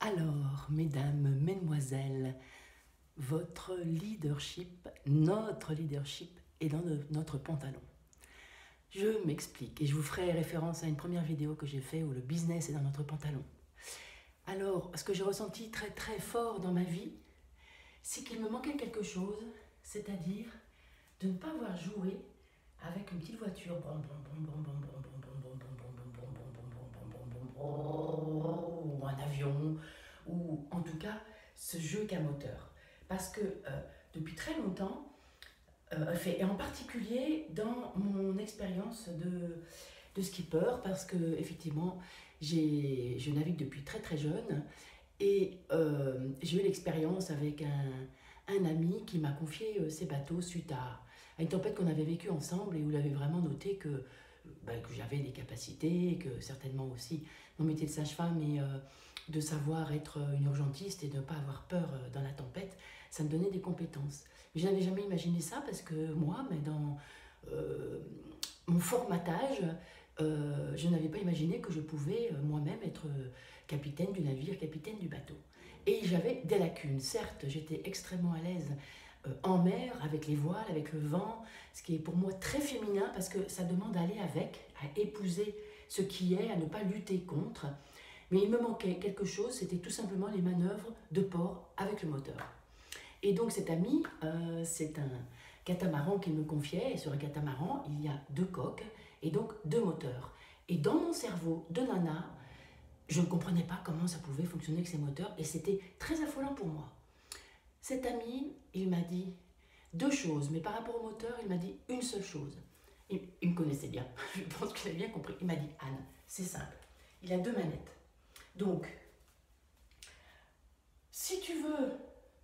Alors, mesdames, mesdemoiselles, votre leadership, notre leadership est dans notre pantalon. Je m'explique et je vous ferai référence à une première vidéo que j'ai faite où le business est dans notre pantalon. Alors, ce que j'ai ressenti très très fort dans ma vie, c'est qu'il me manquait quelque chose, c'est-à-dire de ne pas avoir joué avec une petite voiture ou un avion, ou en tout cas ce jeu qu'un moteur. Parce que depuis très longtemps, et en particulier dans mon expérience de skipper, parce que effectivement je navigue depuis très très jeune, et j'ai eu l'expérience avec un ami qui m'a confié ses bateaux suite à une tempête qu'on avait vécue ensemble et où il avait vraiment noté que j'avais des capacités, que certainement aussi mon métier de sage-femme et de savoir être une urgentiste et de ne pas avoir peur dans la tempête, ça me donnait des compétences. Mais je n'avais jamais imaginé ça parce que moi, mais dans mon formatage, je n'avais pas imaginé que je pouvais moi-même être capitaine du navire, capitaine du bateau. Et j'avais des lacunes. Certes, j'étais extrêmement à l'aise en mer, avec les voiles, avec le vent, ce qui est pour moi très féminin parce que ça demande à aller avec, à épouser ce qui est, à ne pas lutter contre. Mais il me manquait quelque chose, c'était tout simplement les manœuvres de port avec le moteur. Et donc cet ami, c'est un catamaran qu'il me confiait, et sur un catamaran, il y a 2 coques et donc 2 moteurs. Et dans mon cerveau de nana, je ne comprenais pas comment ça pouvait fonctionner avec ces moteurs et c'était très affolant pour moi. Cet ami, il m'a dit 2 choses, mais par rapport au moteur, il m'a dit une seule chose. Il me connaissait bien, je pense qu'il a bien compris. Il m'a dit « Anne, c'est simple, il a 2 manettes. Donc, si tu veux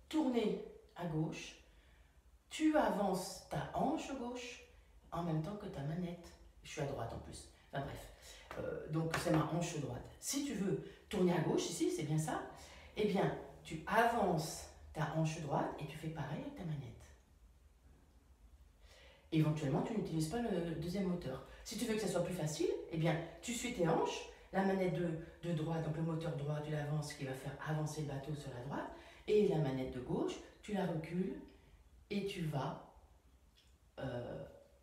tourner à gauche, tu avances ta hanche gauche en même temps que ta manette. Je suis à droite en plus. Enfin bref, donc c'est ma hanche droite. Si tu veux tourner à gauche, ici, c'est bien ça, eh bien, tu avances ta hanche droite et tu fais pareil avec ta manette. Éventuellement, tu n'utilises pas le deuxième moteur. Si tu veux que ça soit plus facile, eh bien, tu suis tes hanches, la manette de droite, donc le moteur droit, tu l'avances, ce qui va faire avancer le bateau sur la droite, et la manette de gauche, tu la recules et tu vas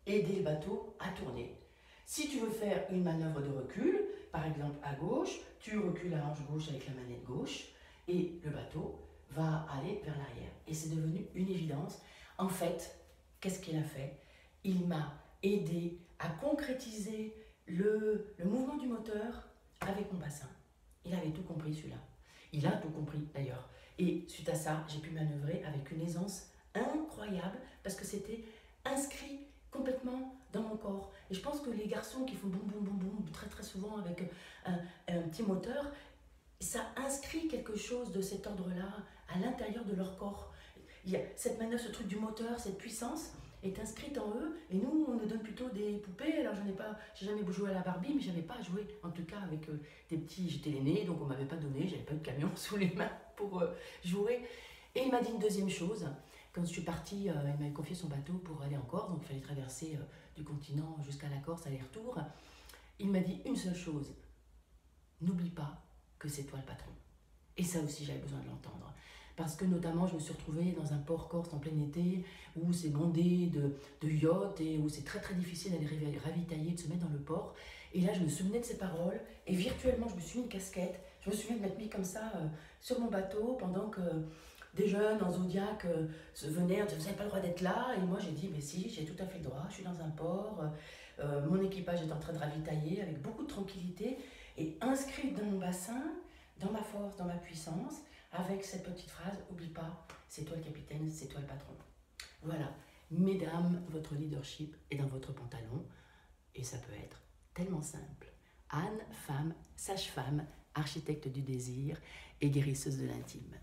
aider le bateau à tourner. Si tu veux faire une manœuvre de recul, par exemple à gauche, tu recules la hanche gauche avec la manette gauche et le bateau va aller vers l'arrière. Et c'est devenu une évidence. En fait, qu'est-ce qu'il a fait? Il m'a aidé à concrétiser le mouvement du moteur avec mon bassin. Il avait tout compris celui-là. Il a tout compris d'ailleurs. Et suite à ça, j'ai pu manœuvrer avec une aisance incroyable parce que c'était inscrit complètement dans mon corps. Et je pense que les garçons qui font boum boum boum boum très très souvent avec un petit moteur, ça inscrit quelque chose de cet ordre-là à l'intérieur de leur corps. Il y a cette manœuvre, ce truc du moteur, cette puissance est inscrite en eux, et nous on nous donne plutôt des poupées. Alors j'ai jamais joué à la Barbie, mais j'avais pas joué en tout cas avec des petits, j'étais l'aîné, donc on m'avait pas donné, j'avais pas eu de camion sous les mains pour jouer. Et il m'a dit une deuxième chose. Quand je suis partie, il m'avait confié son bateau pour aller en Corse, donc il fallait traverser du continent jusqu'à la Corse, aller-retour. Il m'a dit une seule chose: n'oublie pas que c'est toi le patron. Et ça aussi, j'avais besoin de l'entendre. Parce que notamment, je me suis retrouvée dans un port corse en plein été, où c'est bondé de yachts et où c'est très très difficile d'aller ravitailler, de se mettre dans le port. Et là, je me souvenais de ces paroles, et virtuellement, je me suis mis une casquette. Je me souviens de m'être mis comme ça sur mon bateau pendant que des jeunes en Zodiac venaient, on disait, vous n'avez pas le droit d'être là. Et moi, j'ai dit, mais si, j'ai tout à fait le droit, je suis dans un port, mon équipage est en train de ravitailler avec beaucoup de tranquillité, et inscrite dans mon bassin, dans ma force, dans ma puissance, avec cette petite phrase, oublie pas, c'est toi le capitaine, c'est toi le patron. Voilà, mesdames, votre leadership est dans votre pantalon, et ça peut être tellement simple. Anne, femme, sage-femme, architecte du désir et guérisseuse de l'intime.